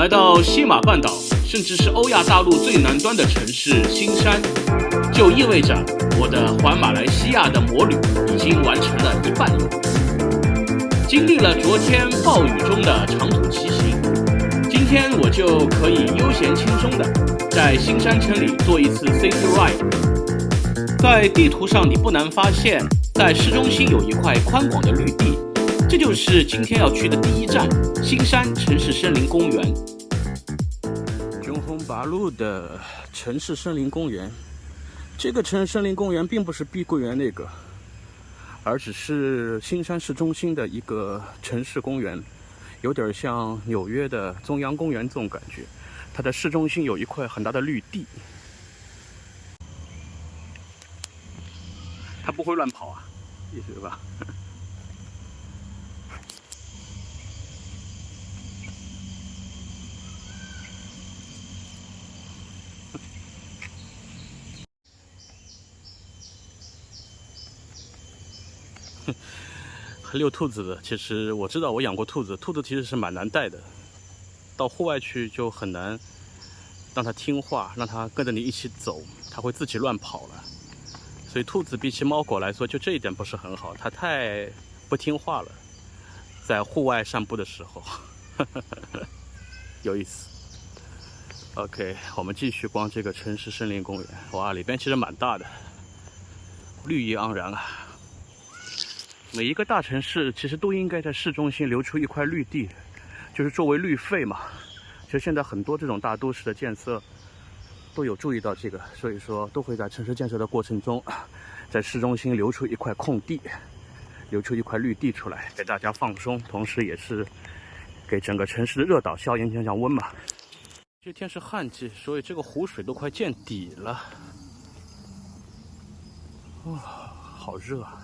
来到西马半岛，甚至是欧亚大陆最南端的城市新山，就意味着我的环马来西亚的摩旅已经完成了一半路。经历了昨天暴雨中的长途骑行，今天我就可以悠闲轻松的在新山城里做一次 city ride。在地图上你不难发现，在市中心有一块宽广的绿地，这就是今天要去的第一站——新山城市森林公园。中红八路的城市森林公园，这个城市森林公园并不是碧桂园那个，而只是新山市中心的一个城市公园，有点像纽约的中央公园这种感觉。它的市中心有一块很大的绿地。它不会乱跑啊，意思吧？遛兔子的，其实我知道，我养过兔子，兔子其实是蛮难带的，到户外去就很难让它听话，让它跟着你一起走，它会自己乱跑了。所以兔子比起猫狗来说，就这一点不是很好，它太不听话了，在户外散步的时候，有意思。OK， 我们继续逛这个城市森林公园。哇，里边其实蛮大的，绿意盎然啊。每一个大城市其实都应该在市中心留出一块绿地，就是作为绿肺嘛。其实现在很多这种大都市的建设都有注意到这个，所以说都会在城市建设的过程中，在市中心留出一块空地，留出一块绿地出来，给大家放松，同时也是给整个城市的热岛效应降降温嘛。这天是旱季，所以这个湖水都快见底了。哇，好热啊！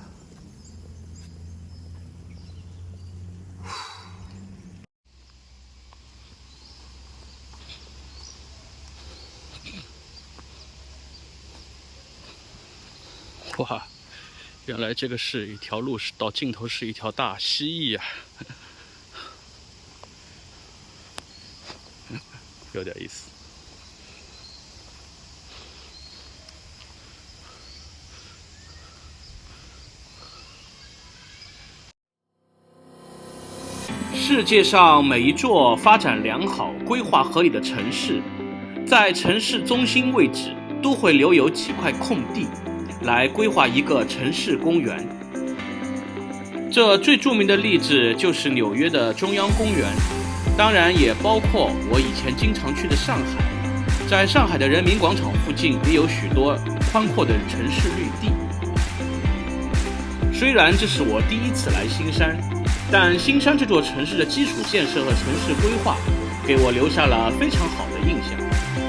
哇，原来这个是一条路，到尽头是一条大蜥蜴啊，有点意思。世界上每一座发展良好、规划合理的城市，在城市中心位置都会留有几块空地，来规划一个城市公园。这最著名的例子就是纽约的中央公园，当然也包括我以前经常去的上海。在上海的人民广场附近也有许多宽阔的城市绿地。虽然这是我第一次来新山，但新山这座城市的基础建设和城市规划给我留下了非常好的印象。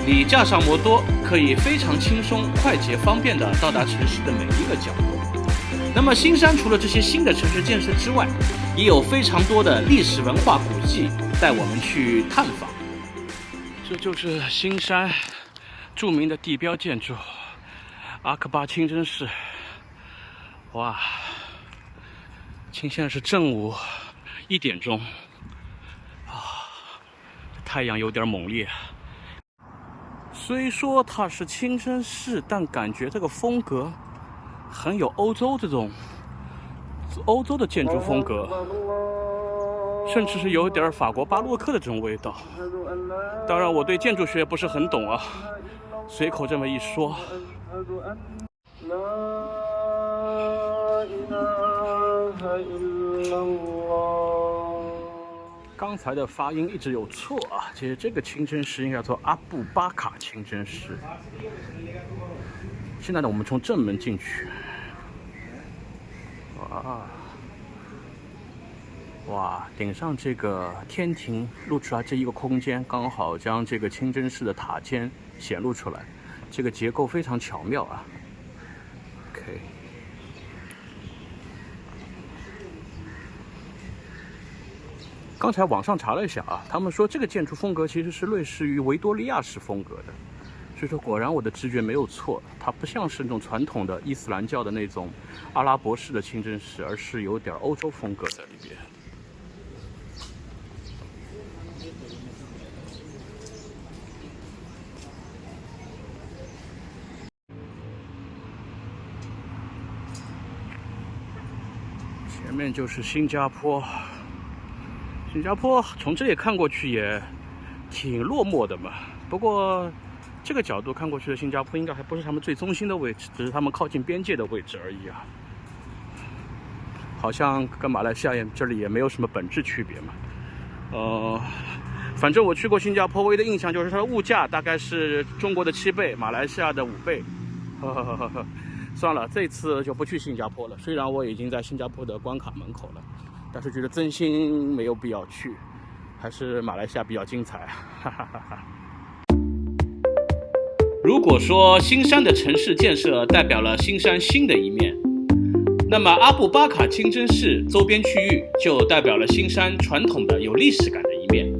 你驾上摩托，可以非常轻松、快捷、方便地到达城市的每一个角落。那么新山除了这些新的城市建设之外，也有非常多的历史文化古迹带我们去探访。这就是新山著名的地标建筑阿克巴清真寺。哇，现在是正午1点钟啊，太阳有点猛烈。虽说它是清真寺，但感觉这个风格很有欧洲的建筑风格，甚至是有点法国巴洛克的这种味道。当然我对建筑学不是很懂啊，随口这么一说。刚才的发音一直有错啊，其实这个清真寺应该叫做阿布巴卡清真寺。现在呢，我们从正门进去。哇，顶上这个天庭露出来这一个空间，刚好将这个清真寺的塔尖显露出来，这个结构非常巧妙啊。OK。刚才网上查了一下啊，他们说这个建筑风格其实是类似于维多利亚式风格的，所以说果然我的直觉没有错，它不像是那种传统的伊斯兰教的那种阿拉伯式的清真寺，而是有点欧洲风格在里边。前面就是新加坡。新加坡从这里看过去也挺落寞的嘛，不过这个角度看过去的新加坡应该还不是他们最中心的位置，只是他们靠近边界的位置而已啊。好像跟马来西亚这里也没有什么本质区别嘛。反正我去过新加坡，唯一的印象就是它的物价大概是中国的7倍，马来西亚的5倍。算了，这次就不去新加坡了。虽然我已经在新加坡的关卡门口了，但是觉得真心没有必要去，还是马来西亚比较精彩。如果说新山的城市建设代表了新山新的一面，那么阿布巴卡清真寺周边区域就代表了新山传统的有历史感的一面。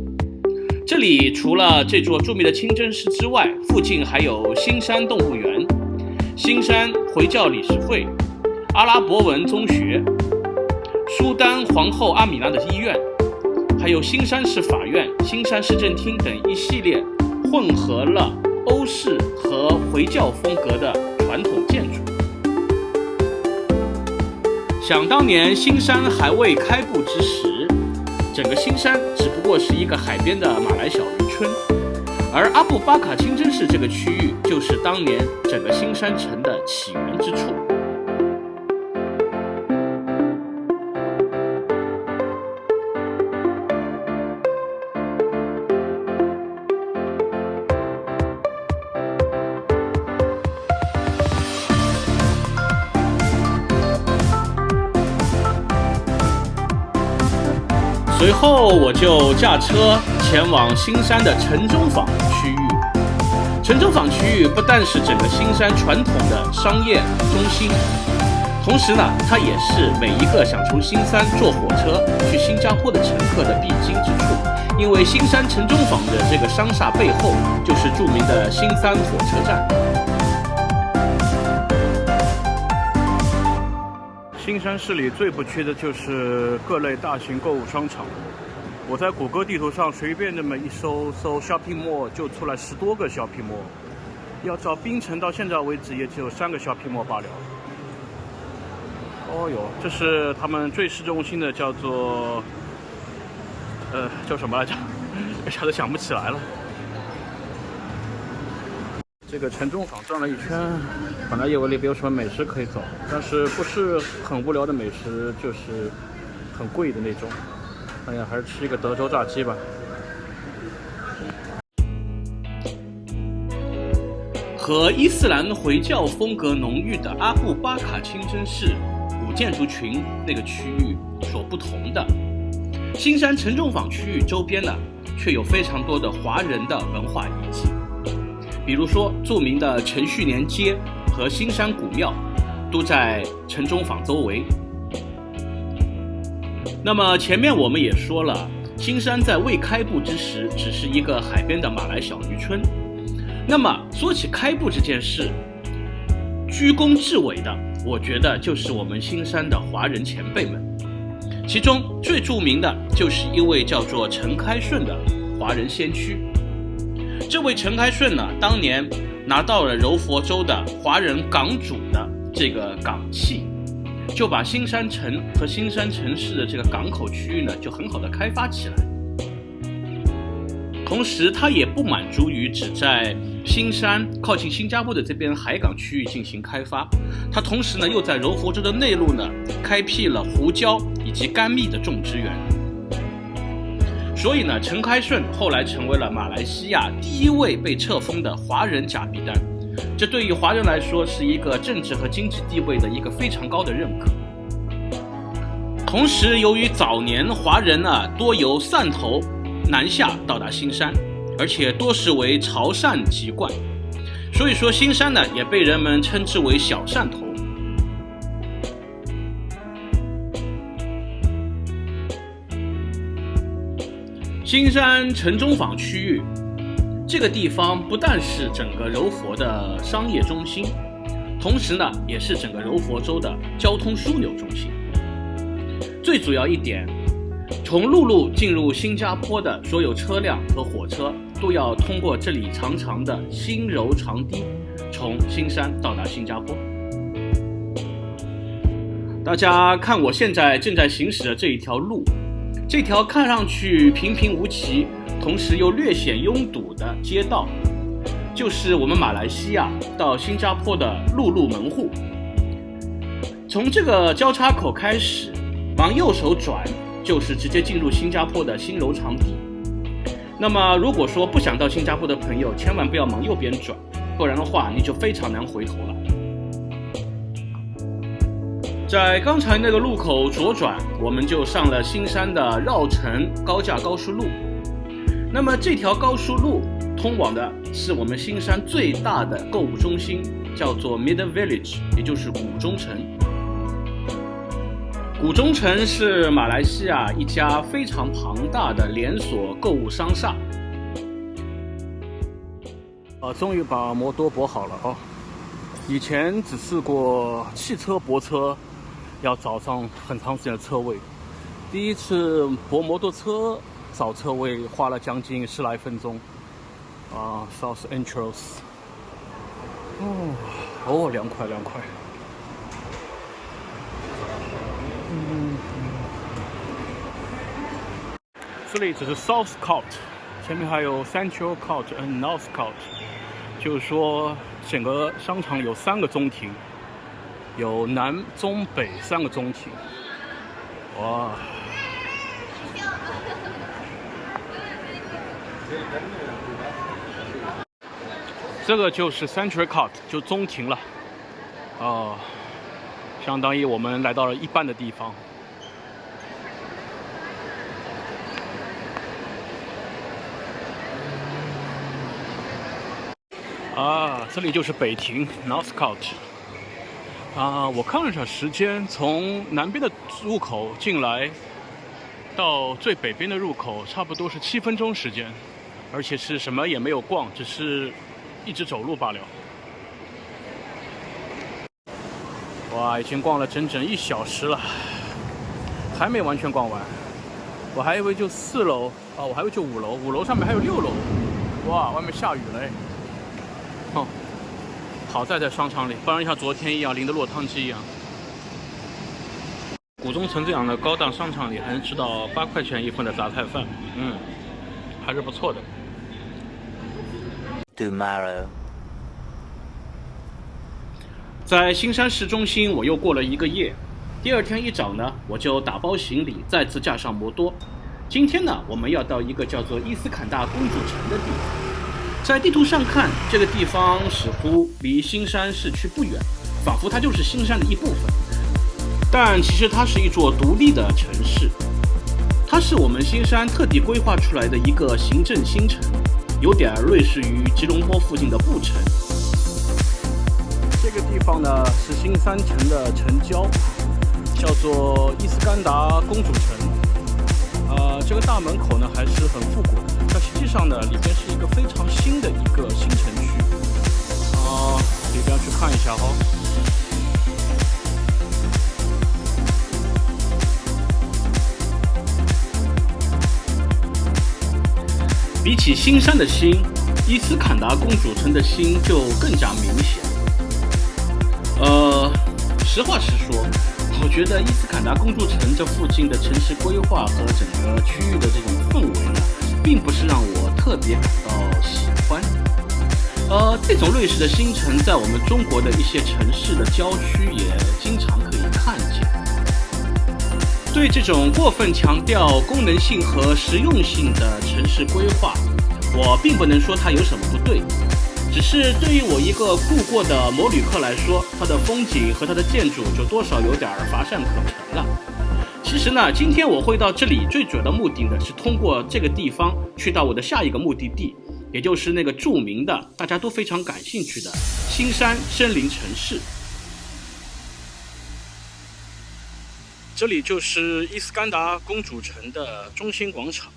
这里除了这座著名的清真寺之外，附近还有新山动物园、新山回教理事会、阿拉伯文中学、苏丹皇后阿米娜的医院，还有新山市法院、新山市政厅等一系列混合了欧式和回教风格的传统建筑。想当年新山还未开埠之时，整个新山只不过是一个海边的马来小渔村，而阿布巴卡清真寺这个区域就是当年整个新山城的起源之处。随后我就驾车前往新山的城中坊区域。城中坊区域不但是整个新山传统的商业中心，同时呢，它也是每一个想从新山坐火车去新加坡的乘客的必经之处。因为新山城中坊的这个商厦背后就是著名的新山火车站。新山市里最不缺的就是各类大型购物商场。我在谷歌地图上随便这么一搜 shopping mall 就出来10多个 shopping mall， 要照槟城到现在为止也只有3个 shopping mall 罢了。哦哟，这是他们最市中心的，叫做叫什么来着？一下子想不起来了。这个城中坊转了一圈，本来以为里边有什么美食可以走，但是不是很无聊的美食，就是很贵的那种。哎呀，还是吃一个德州炸鸡吧。和伊斯兰回教风格浓郁的阿布巴卡清真寺古建筑群那个区域所不同的，新山城中坊区域周边呢，却有非常多的华人的文化遗迹。比如说著名的陈旭年街和新山古庙都在城中坊周围。那么前面我们也说了，新山在未开埠之时只是一个海边的马来小渔村。那么说起开埠这件事，居功至伟的，我觉得就是我们新山的华人前辈们。其中最著名的就是一位叫做陈开顺的华人先驱。这位陈开顺呢，当年拿到了柔佛州的华人港主的这个港契，就把新山城和新山城市的这个港口区域呢，就很好的开发起来。同时，他也不满足于只在新山靠近新加坡的这边海港区域进行开发，他同时呢，又在柔佛州的内陆呢，开辟了胡椒以及甘蜜的种植园。所以呢，陈开顺后来成为了马来西亚第一位被册封的华人甲必丹，这对于华人来说是一个政治和经济地位的一个非常高的认可。同时，由于早年华人呢多由汕头南下到达新山，而且多是为潮汕籍贯，所以说新山呢也被人们称之为小汕头。新山城中坊区域这个地方不但是整个柔佛的商业中心，同时呢也是整个柔佛州的交通枢纽中心。最主要一点，从陆路进入新加坡的所有车辆和火车都要通过这里长长的新柔长堤，从新山到达新加坡。大家看我现在正在行驶的这一条路，这条看上去平平无奇，同时又略显拥堵的街道，就是我们马来西亚到新加坡的陆路门户。从这个交叉口开始，往右手转，就是直接进入新加坡的新楼场底。那么如果说不想到新加坡的朋友，千万不要往右边转，不然的话你就非常难回头了。在刚才那个路口左转，我们就上了新山的绕城高架高速路。那么这条高速路通往的是我们新山最大的购物中心，叫做 Mid Village， 也就是古中城。古中城是马来西亚一家非常庞大的连锁购物商厦。终于把摩托泊好了哦。以前只试过汽车泊车，要找上很长时间的车位。第一次泊摩托车找车位花了将近10来分钟。South Entrance。凉快。这里只是 South Court， 前面还有 Central Court 和 North Court， 就是说整个商场有3个中庭，有南、中、北3个中庭。哇！这个就是 Central Court， 就中庭了。相当于我们来到了一半的地方。这里就是北庭 North Court。我看了一下时间，从南边的入口进来到最北边的入口，差不多是7分钟时间，而且是什么也没有逛，只是一直走路罢了。哇，已经逛了整整1小时了，还没完全逛完。我还以为就4楼，我还以为就5楼，5楼上面还有6楼。哇，外面下雨了。好在商场里，不然像昨天一样淋得落汤鸡一样。古中城这样的高档商场里还能吃到8块钱一份的杂菜饭，还是不错的。Tomorrow， 在新山市中心我又过了1个夜。第2天一早呢，我就打包行李，再次驾上摩托。今天呢，我们要到一个叫做伊斯坎达公主城的地方。在地图上看，这个地方似乎离新山市区不远，仿佛它就是新山的一部分。但其实它是一座独立的城市，它是我们新山特地规划出来的一个行政新城，有点类似于吉隆坡附近的布城。这个地方呢是新山城的城郊，叫做伊斯干达公主城。这个大门口呢还是很复古的，但实际上呢里边是一个非常新的一个新城区。里边去看一下哦。比起新山的新，伊斯坎达公主城的新就更加明显。实话实说，我觉得伊斯坎达公主城这附近的城市规划和整个区域的这种氛围呢，并不是让我特别感到喜欢。这种类似的新城在我们中国的一些城市的郊区也经常可以看见。对这种过分强调功能性和实用性的城市规划，我并不能说它有什么不对，只是对于我一个路过的摩旅客来说，它的风景和它的建筑就多少有点乏善可陈了。其实呢，今天我会到这里最主要的目的呢，是通过这个地方去到我的下一个目的地，也就是那个著名的大家都非常感兴趣的新山森林城市。这里就是伊斯干达公主城的中心广场，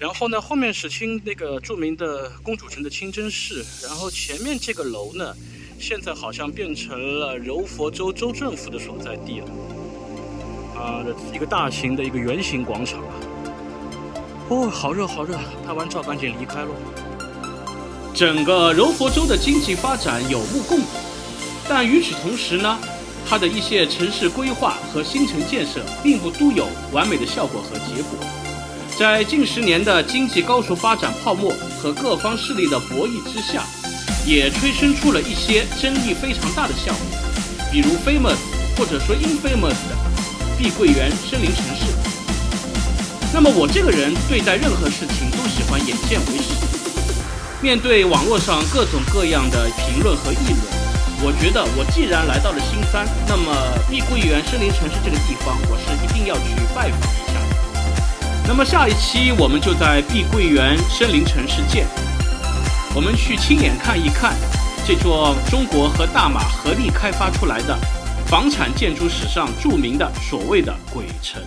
然后呢，后面是那个著名的公主城的清真寺，然后前面这个楼呢，现在好像变成了柔佛州州政府的所在地了。一个大型的一个圆形广场啊。好热好热，拍完照赶紧离开喽。整个柔佛州的经济发展有目共睹，但与此同时呢，它的一些城市规划和新城建设并不都有完美的效果和结果。在近10年的经济高速发展泡沫和各方势力的博弈之下，也催生出了一些争议非常大的项目，比如 famous 或者说 infamous 的碧桂园森林城市。那么我这个人对待任何事情都喜欢眼见为实，面对网络上各种各样的评论和议论，我觉得我既然来到了新三，那么碧桂园森林城市这个地方我是一定要去拜访一下的。那么下一期我们就在碧桂园森林城市见，我们去亲眼看一看这座中国和大马合力开发出来的房产建筑史上著名的所谓的鬼城。